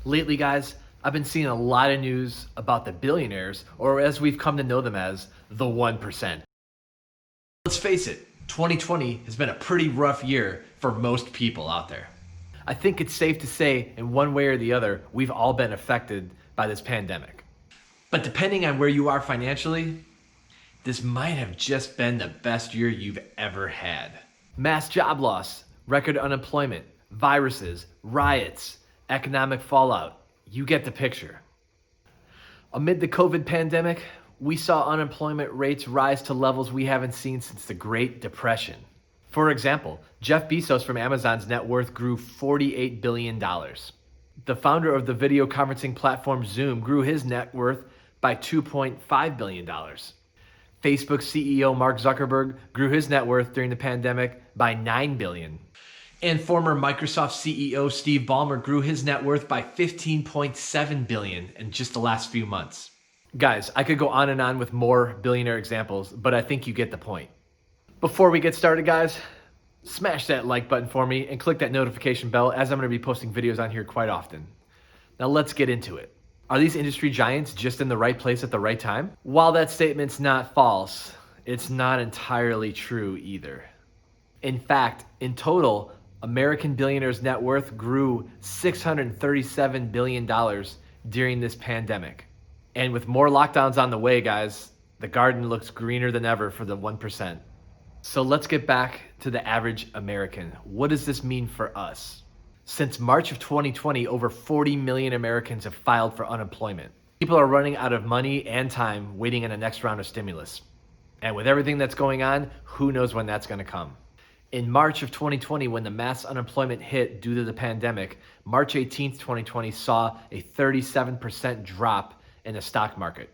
Lately, guys, I've been seeing a lot of news about the billionaires, or as we've come to know them as, the 1%. Let's face it, 2020 has been a pretty rough year for most people out there. I think it's safe to say, in one way or the other, we've all been affected by this pandemic. But depending on where you are financially, this might have just been the best year you've ever had. Mass job loss, record unemployment, viruses, riots, economic fallout. You get the picture. Amid the COVID pandemic, we saw unemployment rates rise to levels we haven't seen since the Great Depression. For example, Jeff Bezos from Amazon's net worth grew $48 billion. The founder of the video conferencing platform Zoom grew his net worth by $2.5 billion. Facebook CEO Mark Zuckerberg grew his net worth during the pandemic by $9 billion. And former Microsoft CEO Steve Ballmer grew his net worth by $15.7 billion in just the last few months. Guys, I could go on and on with more billionaire examples, but I think you get the point. Before we get started, guys, smash that like button for me and click that notification bell, as I'm going to be posting videos on here quite often. Now let's get into it. Are these industry giants just in the right place at the right time? While that statement's not false, it's not entirely true either. In fact, in total, American billionaires' net worth grew $637 billion during this pandemic. And with more lockdowns on the way, guys, the garden looks greener than ever for the 1%. So let's get back to the average American. What does this mean for us? Since March of 2020, over 40 million Americans have filed for unemployment. People are running out of money and time waiting on the next round of stimulus. And with everything that's going on, who knows when that's going to come? In March of 2020, when the mass unemployment hit due to the pandemic, March 18th, 2020 saw a 37% drop in the stock market.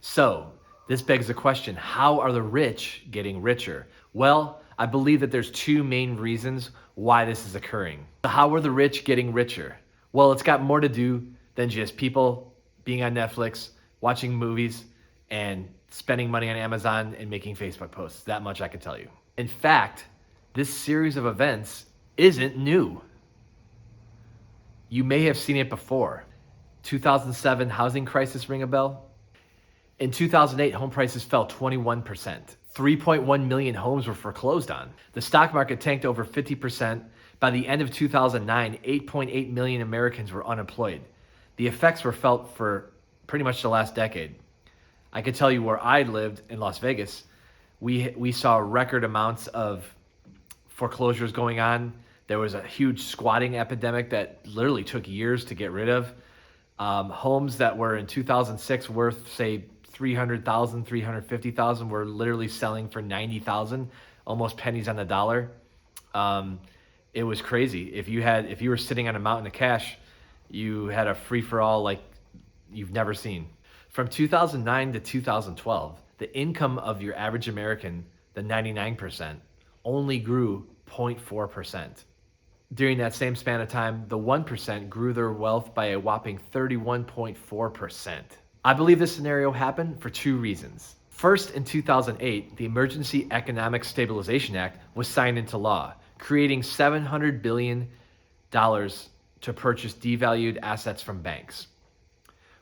So this begs the question, how are the rich getting richer? Well, I believe that there's two main reasons why this is occurring. How are the rich getting richer? Well, it's got more to do than just people being on Netflix, watching movies, and spending money on Amazon and making Facebook posts. That much I can tell you. In fact, this series of events isn't new. You may have seen it before. 2007 housing crisis, ring a bell? In 2008, home prices fell 21%. 3.1 million homes were foreclosed on. The stock market tanked over 50%. By the end of 2009, 8.8 million Americans were unemployed. The effects were felt for pretty much the last decade. I could tell you where I lived in Las Vegas, we saw record amounts of foreclosures going on. There was a huge squatting epidemic that literally took years to get rid of. Homes that were in 2006 worth, say, $300,000, $350,000 were literally selling for $90,000, almost pennies on the dollar. It was crazy. If you were sitting on a mountain of cash, you had a free-for-all like you've never seen. From 2009 to 2012, the income of your average American, the 99%, only grew 0.4%. During that same span of time, the 1% grew their wealth by a whopping 31.4%. I believe this scenario happened for two reasons. First, in 2008, the Emergency Economic Stabilization Act was signed into law, creating $700 billion to purchase devalued assets from banks.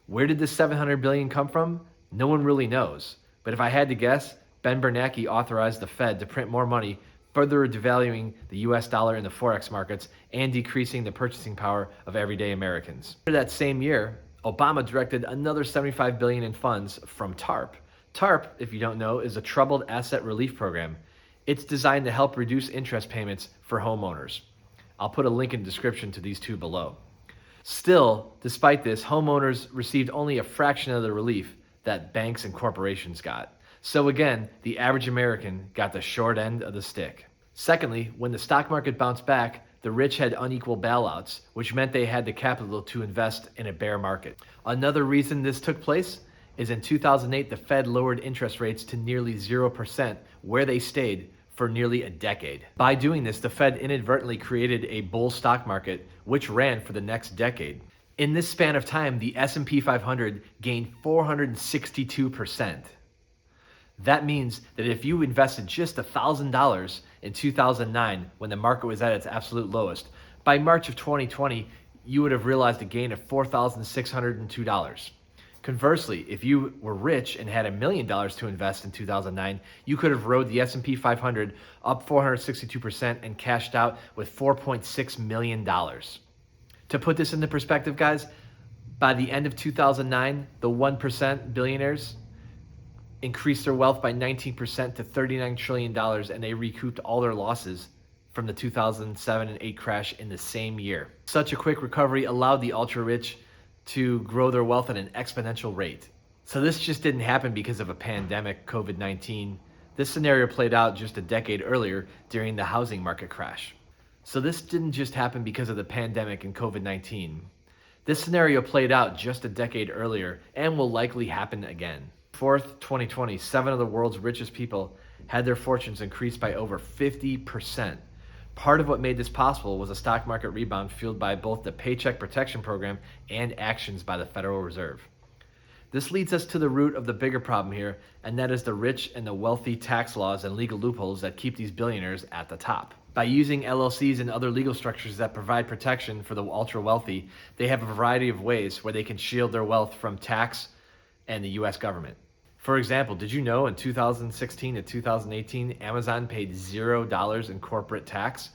Where did this $700 billion come from? No one really knows. But if I had to guess, Ben Bernanke authorized the Fed to print more money, further devaluing the US dollar in the Forex markets and decreasing the purchasing power of everyday Americans. For that same year, Obama directed another $75 billion in funds from TARP. TARP, if you don't know, is a Troubled Asset Relief Program. It's designed to help reduce interest payments for homeowners. I'll put a link in the description to these two below. Still, despite this, homeowners received only a fraction of the relief that banks and corporations got. So again, the average American got the short end of the stick. Secondly, when the stock market bounced back, the rich had unequal bailouts, which meant they had the capital to invest in a bear market. Another reason this took place is in 2008, the Fed lowered interest rates to nearly 0%, where they stayed for nearly a decade. By doing this, the Fed inadvertently created a bull stock market, which ran for the next decade. In this span of time, the S&P 500 gained 462%. That means that if you invested just $1,000 in 2009, when the market was at its absolute lowest, by March of 2020, you would have realized a gain of $4,602. Conversely, if you were rich and had $1 million to invest in 2009, you could have rode the S&P 500 up 462% and cashed out with $4.6 million. To put this into perspective, guys, by the end of 2009, the 1% billionaires increased their wealth by 19% to $39 trillion, and they recouped all their losses from the 2007 and 8 crash in the same year. Such a quick recovery allowed the ultra-rich to grow their wealth at an exponential rate. So this just didn't happen because of a pandemic, COVID-19. This scenario played out just a decade earlier during the housing market crash. So this didn't just happen because of the pandemic and COVID-19. This scenario played out just a decade earlier and will likely happen again. 2020, 7 of the world's richest people had their fortunes increased by over 50%. Part of what made this possible was a stock market rebound fueled by both the Paycheck Protection Program and actions by the Federal Reserve. This leads us to the root of the bigger problem here, and that is the rich and the wealthy tax laws and legal loopholes that keep these billionaires at the top. By using LLCs and other legal structures that provide protection for the ultra wealthy, they have a variety of ways where they can shield their wealth from tax and the US government. For example, did you know in 2016 to 2018, Amazon paid $0 in corporate tax?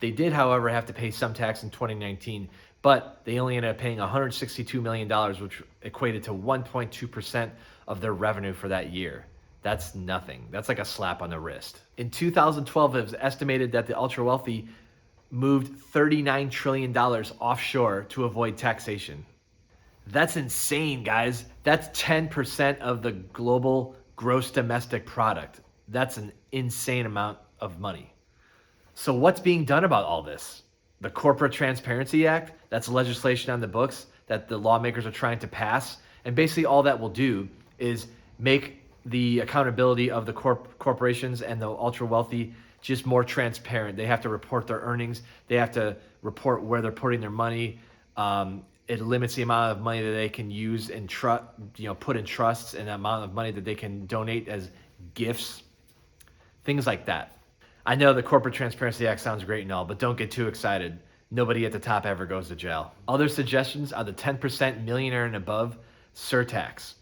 They did, however, have to pay some tax in 2019, but they only ended up paying $162 million, which equated to 1.2% of their revenue for that year. That's nothing. That's like a slap on the wrist. In 2012, it was estimated that the ultra wealthy moved $39 trillion offshore to avoid taxation. That's insane, guys. That's 10% of the global gross domestic product. That's an insane amount of money. So what's being done about all this? The Corporate Transparency Act, that's legislation on the books that the lawmakers are trying to pass. And basically all that will do is make the accountability of the corporations and the ultra wealthy just more transparent. They have to report their earnings. They have to report where they're putting their money. It limits the amount of money that they can use and put in trusts, and the amount of money that they can donate as gifts, things like that. I know the Corporate Transparency Act sounds great and all, but don't get too excited. Nobody at the top ever goes to jail. Other suggestions are the 10% millionaire and above surtax.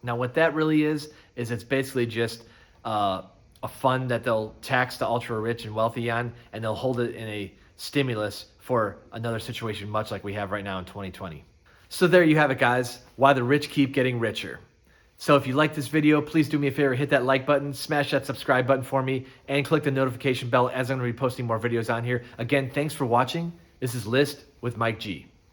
Now what that really is it's basically just a fund that they'll tax the ultra rich and wealthy on, and they'll hold it in a stimulus for another situation much like we have right now in 2020. So there you have it, guys, why the rich keep getting richer. So if you like this video, please do me a favor, hit that like button, smash that subscribe button for me, and click the notification bell as I'm going to be posting more videos on here. Again, thanks for watching. This is List with Mike G.